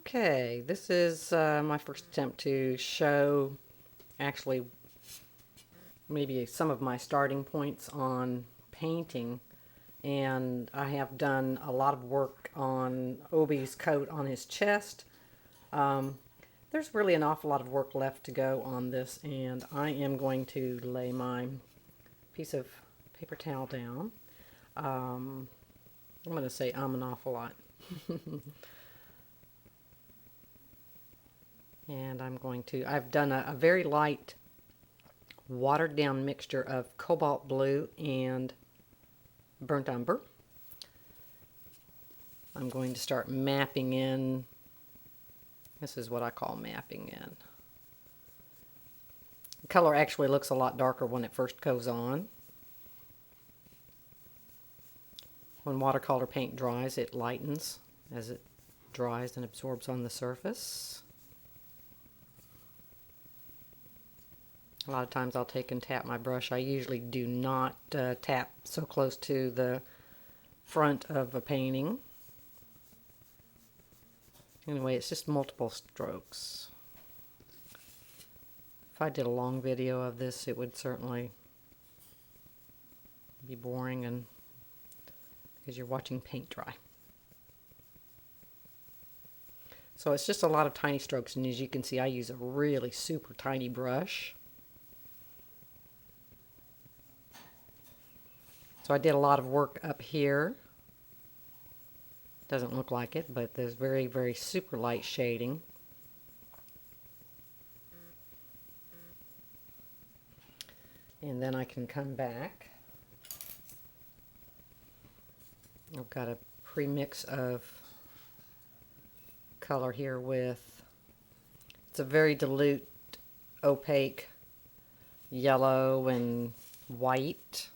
Okay, this is my first attempt to show actually maybe some of my starting points on painting, and I have done a lot of work on Obie's coat on his chest. There's really an awful lot of work left to go on this, and I am going to lay my piece of paper towel down. I'm going to say an awful lot. And I've done a very light watered down mixture of cobalt blue and burnt umber. I'm going to start mapping in. This is what I call mapping in. The color actually looks a lot darker when it first goes on. When watercolor paint dries, it lightens as it dries and absorbs on the surface. A lot of times I'll take and tap my brush. I usually do not tap so close to the front of a painting. Anyway, it's just multiple strokes. If I did a long video of this, it would certainly be boring, and because you're watching paint dry. So it's just a lot of tiny strokes, and as you can see, I use a really super tiny brush. So I did a lot of work up here. Doesn't look like it, but there's very, very super light shading. And then I can come back. I've got a pre-mix of color here with, it's a very dilute, opaque yellow and white.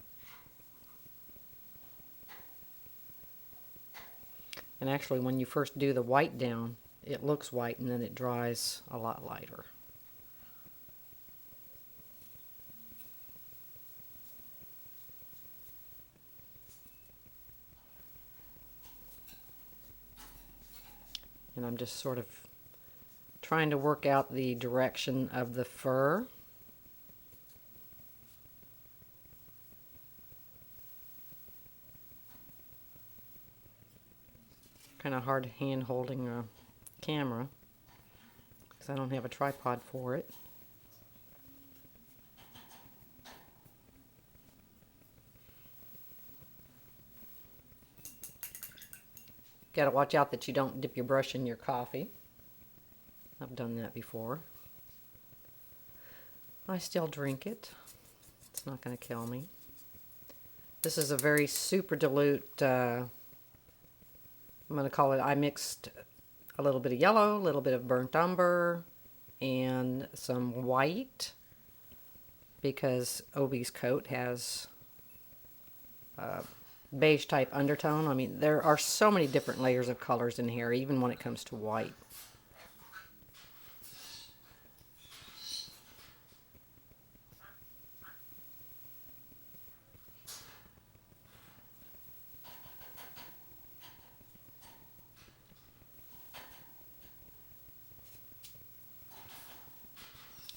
And actually, when you first do the white down, it looks white, and then it dries a lot lighter. And I'm just sort of trying to work out the direction of the fur. Kind of hard hand holding a camera because I don't have a tripod for it. Got to watch out that you don't dip your brush in your coffee. I've done that before. I still drink it. It's not going to kill me. This is a very super dilute, I'm going to call it, I mixed a little bit of yellow, a little bit of burnt umber, and some white, because Obie's coat has beige type undertone. I mean, there are so many different layers of colors in here, even when it comes to white.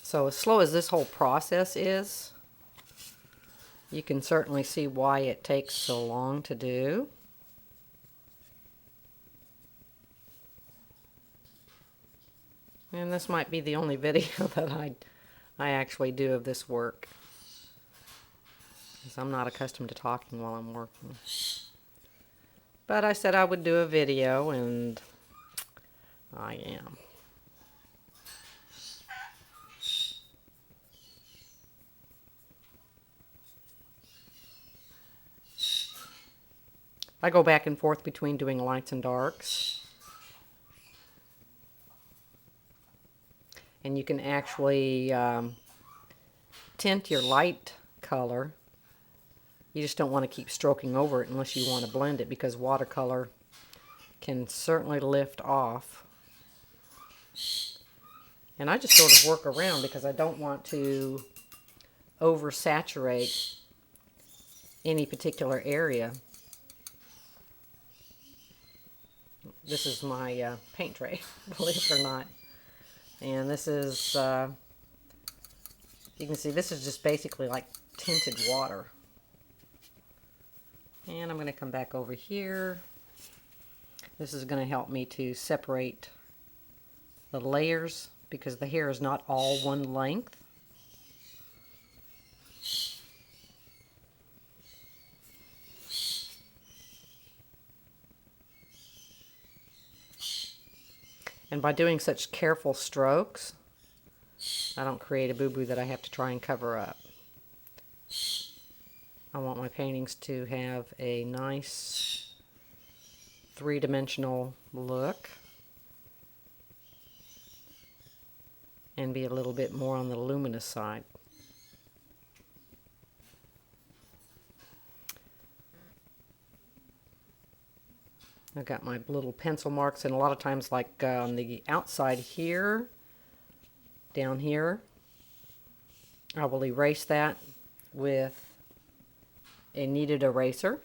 So as slow as this whole process is, you can certainly see why it takes so long to do. And this might be the only video that I actually do of this work, because I'm not accustomed to talking while I'm working. But I said I would do a video, and I am. I go back and forth between doing lights and darks. And you can actually tint your light color. You just don't want to keep stroking over it unless you want to blend it, because watercolor can certainly lift off. And I just sort of work around because I don't want to oversaturate any particular area. this is my paint tray, believe it or not. And this is, you can see this is just basically like tinted water. And I'm going to come back over here. This is going to help me to separate the layers because the hair is not all one length. And by doing such careful strokes, I don't create a boo-boo that I have to try and cover up. I want my paintings to have a nice three-dimensional look and be a little bit more on the luminous side. I've got my little pencil marks, and a lot of times, like on the outside here, down here, I will erase that with a kneaded eraser.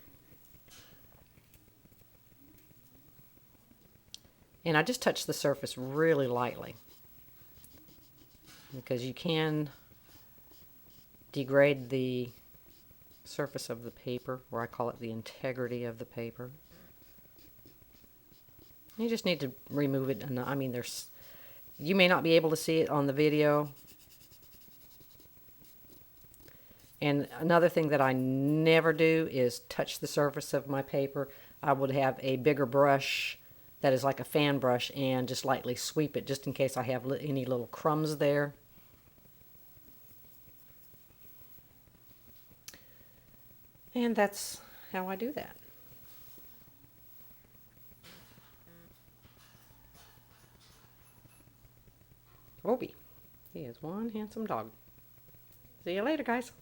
And I just touch the surface really lightly because you can degrade the surface of the paper, or I call it the integrity of the paper. You just need to remove it. And I mean, you may not be able to see it on the video. And another thing that I never do is touch the surface of my paper. I would have a bigger brush that is like a fan brush and just lightly sweep it just in case I have any little crumbs there. And that's how I do that. Obie. He is one handsome dog. See you later, guys.